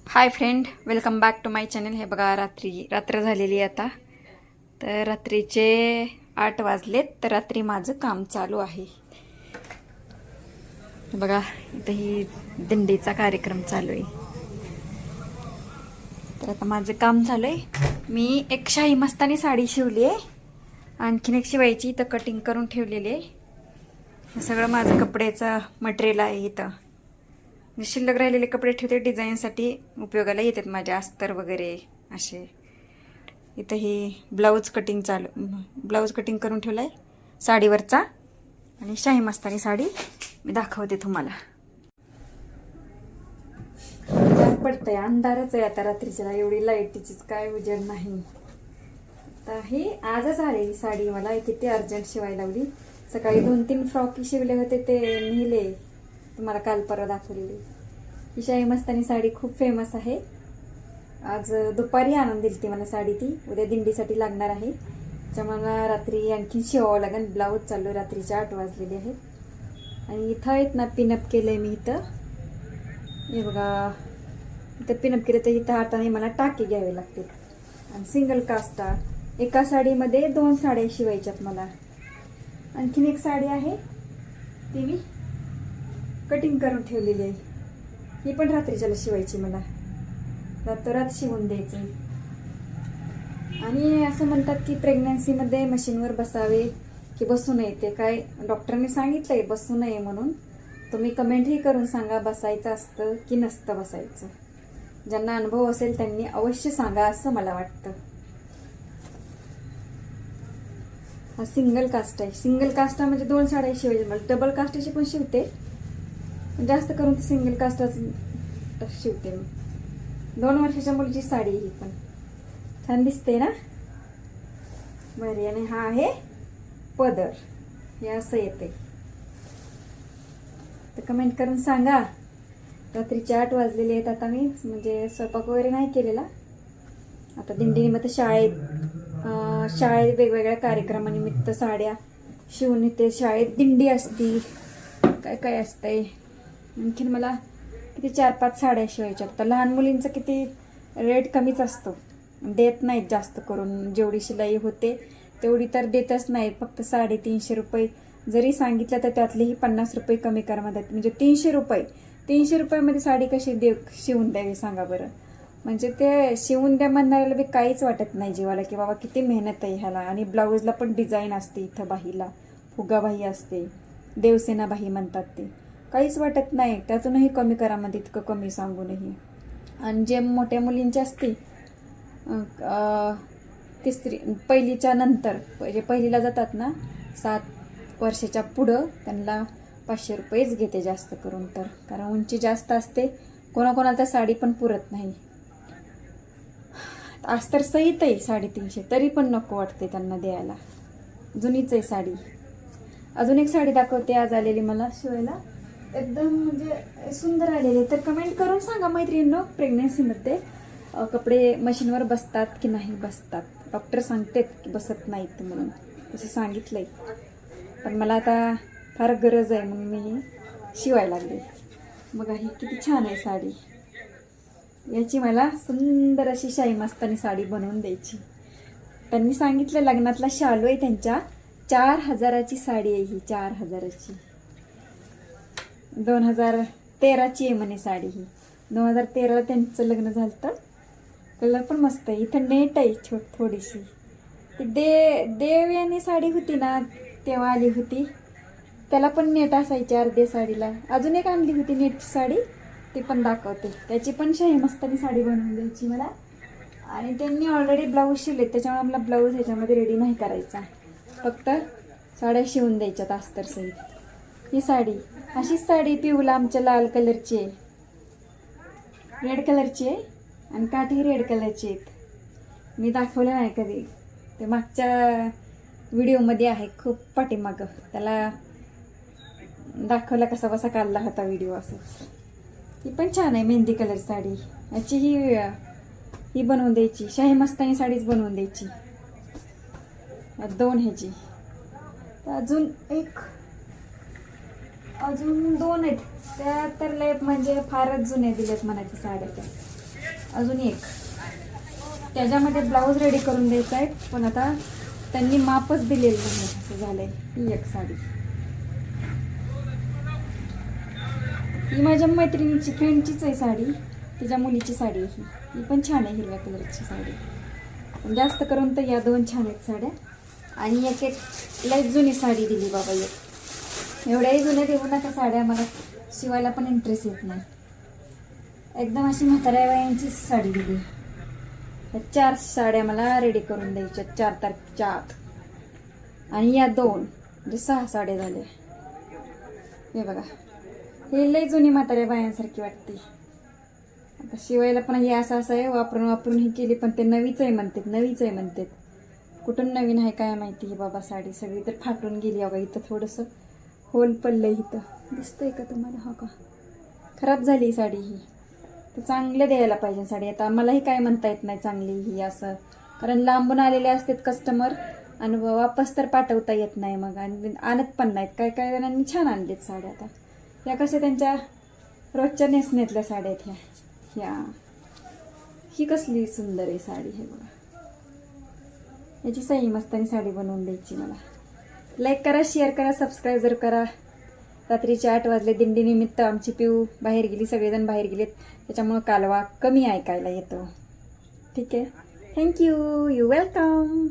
High friend, welcome back to my channel. हे बघा, रात्र झालेली आता. तर रात्रीचे 8 वाजलेत. तर रात्री माझं काम चालू आहे. हे बघा, इथं ही दिंडीचा कार्यक्रम चालू आहे. तर आता माझं काम चालू आहे. मी एक शाही मस्तानी साडी शिवली आहे. आणखीन एक शिवायची इथं कटिंग करून ठेवलेली आहे. हे सगळं माझं कपड्याचं मटेरियल आहे. इथं शिल्लक राहिलेले कपडे ठेवते, डिझाईनसाठी उपयोगाला येतात माझ्या, अस्तर वगैरे असे. इथं ही ब्लाऊज कटिंग करून ठेवला आहे साडीवरचा. आणि शाही मस्तानी साडी मी दाखवते तुम्हाला. पडतंय, अंधारच आहे आता रात्रीच्या, एवढी लाईटीचीच काय उजेड नाही. आता ही आजच आलेली साडी मला किती अर्जंट शिवायला लावली. सकाळी 2-3 फ्रॉक शिवले होते, ते नेले तुम्हाला काल परवा दाखवलेली. ही शाही मस्तानी साडी खूप फेमस आहे. आज दुपारी आणून दिली ती मला साडी. ती उद्या दिंडीसाठी लागणार आहे. त्यामुळे रात्री आणखीन शिवावं लागेल. ब्लाऊज चालू, रात्रीचे 8 वाजलेले आहेत. आणि इथं आहेत ना, पिनअप केलंय मी इथं. हे बघा, इथं पिनअप केलं तर इथं हाताने मला टाके घ्यावे लागतील. आणि सिंगल कास्टा, एका साडीमध्ये 2 साड्या शिवायच्यात मला. आणखीन एक साडी आहे, ती मी कटिंग करून ठेवलेली आहे. ही पण रात्रीच्याला शिवायची मला, रातोरात शिवून द्यायचं. आणि असं म्हणतात की प्रेग्नन्सीमध्ये मशीनवर बसावे की बसू नये. ते काय डॉक्टरने सांगितलंय बसू नये म्हणून. तुम्ही कमेंटही करून सांगा, बसायचं असतं की नसतं बसायचं. ज्यांना अनुभव असेल त्यांनी अवश्य सांगा, असं मला वाटतं. हा सिंगल कास्ट आहे. सिंगल कास्ट म्हणजे 2 साड्या शिवायच्या मला. डबल कास्टाची पण शिवते, जास्त करून सिंगल कास्टच शिवते मी. 2 वर्षाच्या मुलीची साडी. ही पण छान दिसते ना, बरी. आणि हा आहे पदर, हे असं येते. तर कमेंट करून सांगा. रात्रीचे 8 वाजलेले आहेत आता. मी म्हणजे स्वयंपाक वगैरे नाही केलेला. आता दिंडीनिमित्त शाळेत वेगवेगळ्या कार्यक्रमानिमित्त साड्या शिवून येते. शाळेत दिंडी असती, काय काय असतंय. आणखीन मला किती 4-5 साड्या शिवायच्या. तर लहान मुलींचं किती रेट कमीच असतो, देत नाहीत जास्त करून. जेवढी शिलाई होते तेवढी तर देतच नाहीत. फक्त 350 रुपये जरी सांगितलं तर त्यातलेही 50 रुपये कमी करा म्हणतात. म्हणजे 300 रुपयामध्ये साडी कशी शिवून द्यावी सांगा बरं. म्हणजे ते शिवून द्या म्हणणाऱ्याला बी काहीच वाटत नाही जीवाला, की बाबा किती मेहनत आहे ह्याला. आणि ब्लाऊजला पण डिझाईन असते, इथं बाहीला फुगाबाही असते, देवसेना बाही म्हणतात ते. काहीच वाटत नाही. त्यातूनही कमी करा म्हणजे इतकं कमी सांगूनही. आणि जे मोठ्या मुलींची असते, पहिलीच्या नंतर, म्हणजे पहिलीला जातात ना, 7 वर्षाच्या पुढं, त्यांना 500 रुपयेच घेते जास्त करून. तर कारण उंची जास्त असते, कोणाकोणाला तर साडी पण पुरत नाही. अस्तर सहित आहे 350, तरी पण नको वाटते त्यांना द्यायला. जुनीच आहे साडी. अजून एक साडी दाखवते आज आलेली मला शिवायला, एकदम म्हणजे सुंदर आलेली. तर कमेंट करून सांगा मैत्रिणींनो, प्रेग्नन्सीमध्ये कपडे मशीनवर बसतात की नाही बसतात. डॉक्टर सांगतात की बसत नाहीत म्हणून, तसं सांगितलंय. पण मला आता फार गरज आहे म्हणून मी शिवायला लागले. मग ही किती छान आहे साडी. याची मला सुंदर अशी शाही मस्तानी साडी बनवून द्यायची. त्यांनी सांगितलं लग्नातला शालू आहे त्यांच्या, 4000ची साडी आहे ही. 4000ची, 2013ची आहे म्हणे साडी ही. 2013ला त्यांचं लग्न झालं. कलर पण मस्त आहे. इथं नेट आहे थोडीशी. ती देवयानी साडी होती ना तेव्हा आली होती, त्याला पण नेट असायची अर्ध्या साडीला. अजून एक आणली होती नेटची साडी, ती पण दाखवते. त्याची पण शाही मस्तानी साडी बनवून द्यायची मला. आणि त्यांनी ऑलरेडी ब्लाऊज शिवले, त्याच्यामुळे मला ब्लाऊज ह्याच्यामध्ये रेडी नाही करायचा, फक्त साड्या शिवून द्यायच्यात अस्तर सहित. ही साडी, अशीच साडी पिऊला आमच्या लाल कलरची आहे, रेड कलरची आहे. आणि काठी रेड कलरची आहेत. मी दाखवलं नाही कधी, ते मागच्या व्हिडिओमध्ये आहे, खूप पाठीमागं. त्याला दाखवला कसा बसा काढला होता व्हिडिओ असं. ही पण छान आहे, मेहंदी कलर साडी. याची ही बनवून द्यायची, शाही मस्तानी साडीच बनवून द्यायची. 2 ह्याची. अजून 2 आहेत त्या तर लय म्हणजे फारच जुन्या दिल्यात म्हणायची साड्या त्या. अजून एक त्याच्यामध्ये ब्लाऊज रेडी करून द्यायचा आहे, पण आता त्यांनी मापच दिलेलं नाही असं झालंय. ही एक साडी, ही माझ्या मैत्रिणीची फ्रेंडचीच आहे साडी, तिच्या मुलीची साडी आहे ही पण छान आहे, हिरव्या कलरची साडी. पण जास्त करून तर या दोन छान आहेत साड्या. आणि एक लई जुनी साडी दिली बाबा एक. एवढ्याही जुन्या देऊ नका साड्या, मला शिवायला पण इंटरेस्ट येत नाही. एकदम अशी म्हाताऱ्या वयांची साडी दिली. 4 साड्या मला रेडी करून द्यायच्या 4 तारखेच्या आत. आणि या 2 म्हणजे 6 साड्या झाल्या. हे बघा, हे लई जुनी म्हाताऱ्या बायांसारखी वाटते. आता शिवायला पण हे असं आहे, वापरून हे केली, पण ते नवीच आहे म्हणतात, नवीच आहे म्हणतात. कुठून नवीन आहे काय माहिती. ही बाबा साडी सगळी तर फाटून गेली. बघा इथं थोडंसं होल पडलंय, इथं दिसतंय का तुम्हाला? हा का, खराब झाली ही साडी. ही तर चांगले द्यायला पाहिजे साडी. आता मलाही काय म्हणता येत नाही चांगली ही असं, कारण लांबून आलेले असतात कस्टमर आणि वापस तर पाठवता येत नाही मग, आणि आणत पण नाहीत. काय काय जणांनी छान आणलेत साड्या. आता ह्या कशा त्यांच्या रोजच्या नेसण्यातल्या साड्या आहेत ह्या. ही कसली सुंदर आहे साडी. हे बघा, याची सही मस्तानी साडी बनवून द्यायची मला. लाईक करा, शेअर करा, सबस्क्राईब जर करा. रात्रीचे 8 वाजले. दिंडीनिमित्त आमची पिऊ बाहेर गेली, सगळेजण बाहेर गेलेत, त्याच्यामुळं कालवा कमी ऐकायला येतो. ठीक आहे, थँक्यू, यू वेलकम.